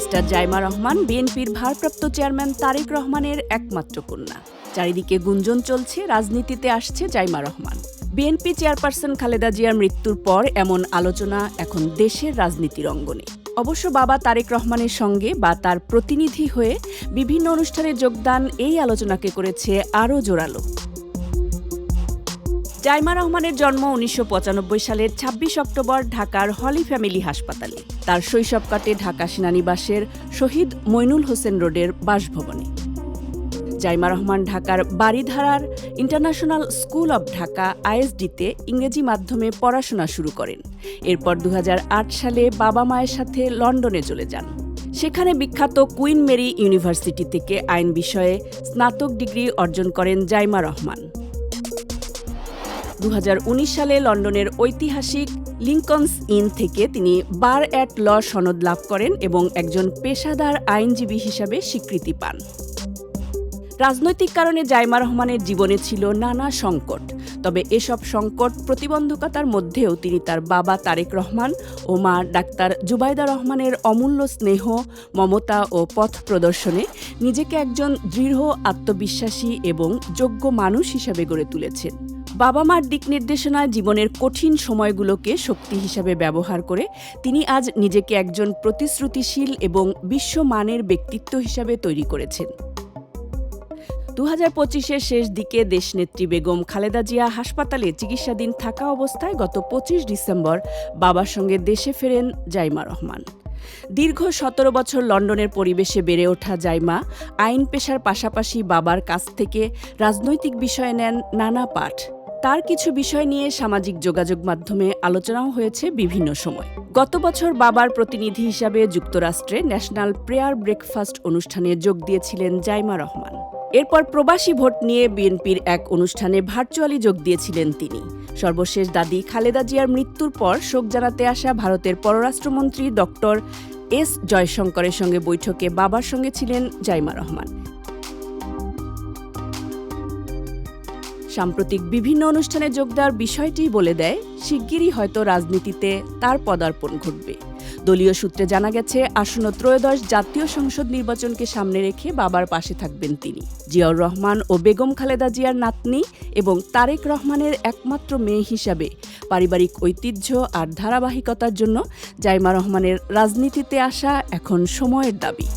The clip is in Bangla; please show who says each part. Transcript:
Speaker 1: ব্যারিস্টার জাইমা রহমান বিএনপির ভারপ্রাপ্ত চেয়ারম্যান তারেক রহমানের একমাত্র কন্যা। চারিদিকে গুঞ্জন চলছে, রাজনীতিতে আসছে জাইমা রহমান। বিএনপি চেয়ারপারসন খালেদা জিয়ার মৃত্যুর পর এমন আলোচনা এখন দেশের রাজনীতির অঙ্গনে। অবশ্য বাবা তারেক রহমানের সঙ্গে বা তার প্রতিনিধি হয়ে বিভিন্ন অনুষ্ঠানে যোগদান এই আলোচনাকে করেছে আরও জোরালো। জাইমা রহমানের জন্ম ১৯৯৫ সালের ২৬ অক্টোবর ঢাকার হলি ফ্যামিলি হাসপাতালে। তার শৈশব কাটে ঢাকা সেনানিবাসের শহীদ মইনুল হোসেন রোডের বাসভবনে। জাইমা রহমান ঢাকার বারিধারার ইন্টারন্যাশনাল স্কুল অব ঢাকা আইএসডিতে ইংরেজি মাধ্যমে পড়াশোনা শুরু করেন। এরপর ২০০৮ সালে বাবা মায়ের সাথে লন্ডনে চলে যান। সেখানে বিখ্যাত কুইন মেরি ইউনিভার্সিটি থেকে আইন বিষয়ে স্নাতক ডিগ্রি অর্জন করেন জাইমা রহমান। ২০১৯ সালে লন্ডনের ঐতিহাসিক লিংকনস ইন থেকে তিনি বার অ্যাট ল সনদ লাভ করেন এবং একজন পেশাদার আইনজীবী হিসাবে স্বীকৃতি পান। রাজনৈতিক কারণে জাইমা রহমানের জীবনে ছিল নানা সংকট। তবে এসব সংকট প্রতিবন্ধকতার মধ্যেও তিনি তার বাবা তারেক রহমান ও মা ডাক্তার জুবাইদা রহমানের অমূল্য স্নেহ, মমতা ও পথ প্রদর্শনে নিজেকে একজন দৃঢ়, আত্মবিশ্বাসী এবং যোগ্য মানুষ হিসাবে গড়ে তুলেছেন। বাবা মার দিক নির্দেশনায় জীবনের কঠিন সময়গুলোকে শক্তি হিসাবে ব্যবহার করে তিনি আজ নিজেকে একজন প্রতিশ্রুতিশীল এবং বিশ্বমানের ব্যক্তিত্ব হিসাবে তৈরি করেছেন। ২০২৫-এর শেষ দিকে দেশনেত্রী বেগম খালেদা জিয়া হাসপাতালে চিকিৎসাধীন থাকা অবস্থায় গত ২৫ ডিসেম্বর বাবার সঙ্গে দেশে ফেরেন জাইমা রহমান। দীর্ঘ ১৭ বছর লন্ডনের পরিবেশে বেড়ে ওঠা জাইমা আইন পেশার পাশাপাশি বাবার কাছ থেকে রাজনৈতিক বিষয়ে নেন নানা পাঠ। তার কিছু বিষয় নিয়ে সামাজিক যোগাযোগ মাধ্যমে আলোচনাও হয়েছে বিভিন্ন সময়। গত বছর বাবার প্রতিনিধি হিসাবে যুক্তরাষ্ট্রে ন্যাশনাল প্রেয়ার ব্রেকফাস্ট অনুষ্ঠানে যোগ দিয়েছিলেন জাইমা রহমান। এরপর প্রবাসী ভোট নিয়ে বিএনপির এক অনুষ্ঠানে ভার্চুয়ালি যোগ দিয়েছিলেন তিনি। সর্বশেষ দাদি খালেদা জিয়ার মৃত্যুর পর শোক জানাতে আসা ভারতের পররাষ্ট্রমন্ত্রী ডক্টর এস জয়শঙ্করের সঙ্গে বৈঠকে বাবার সঙ্গে ছিলেন জাইমা রহমান। সাম্প্রতিক বিভিন্ন অনুষ্ঠানে যোগ দেওয়ার বিষয়টি বলে দেয় শিগগিরই হয়তো রাজনীতিতে তার পদার্পণ ঘটবে। দলীয় সূত্রে জানা গেছে আসন্ন ত্রয়োদশ জাতীয় সংসদ নির্বাচনকে সামনে রেখে বাবার পাশে থাকবেন তিনি। জিয়াউর রহমান ও বেগম খালেদা জিয়ার নাতনি এবং তারেক রহমানের একমাত্র মেয়ে হিসাবে পারিবারিক ঐতিহ্য আর ধারাবাহিকতার জন্য জাইমা রহমানের রাজনীতিতে আসা এখন সময়ের দাবি।